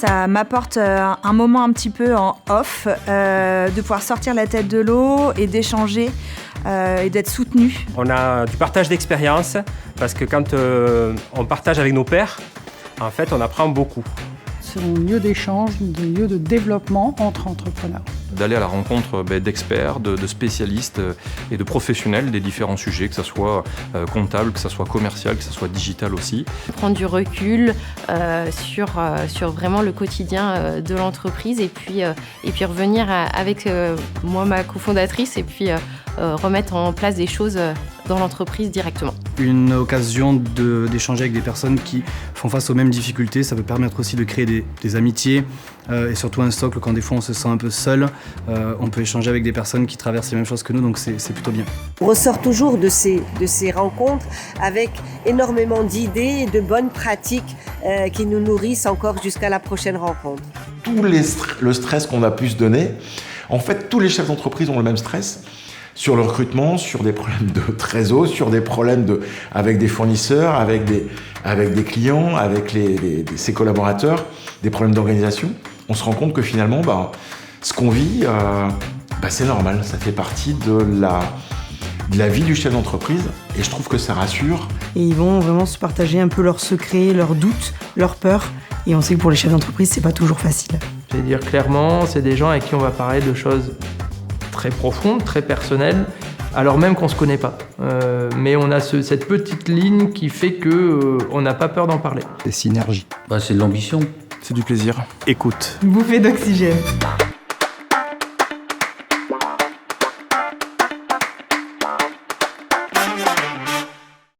ça m'apporte un moment un petit peu en off, de pouvoir sortir la tête de l'eau et d'échanger et d'être soutenu. On a du partage d'expérience parce que quand on partage avec nos pairs, en fait, on apprend beaucoup. C'est un lieu d'échange, un lieu de développement entre entrepreneurs. D'aller à la rencontre d'experts, de spécialistes et de professionnels des différents sujets, que ce soit comptable, que ce soit commercial, que ce soit digital aussi. Prendre du recul sur vraiment le quotidien de l'entreprise et puis revenir avec moi, ma cofondatrice, et puis remettre en place des choses dans l'entreprise directement. Une occasion d'échanger avec des personnes qui font face aux mêmes difficultés. Ça peut permettre aussi de créer des amitiés et surtout un socle quand des fois on se sent un peu seul. On peut échanger avec des personnes qui traversent les mêmes choses que nous, donc c'est plutôt bien. On ressort toujours de ces rencontres avec énormément d'idées et de bonnes pratiques qui nous nourrissent encore jusqu'à la prochaine rencontre. Tout le stress qu'on a pu se donner, en fait, tous les chefs d'entreprise ont le même stress. Sur le recrutement, sur des problèmes de trésor, sur des problèmes avec des fournisseurs, avec des clients, avec ses collaborateurs, des problèmes d'organisation. On se rend compte que finalement, ce qu'on vit, c'est normal. Ça fait partie de la vie du chef d'entreprise et je trouve que ça rassure. Et ils vont vraiment se partager un peu leurs secrets, leurs doutes, leurs peurs. Et on sait que pour les chefs d'entreprise, c'est pas toujours facile. Je vais dire clairement, c'est des gens avec qui on va parler de choses très profonde, très personnelle, alors même qu'on ne se connaît pas. Mais on a cette petite ligne qui fait qu'on n'a pas peur d'en parler. C'est synergie. C'est de l'ambition. C'est du plaisir. Écoute. Une bouffée d'oxygène.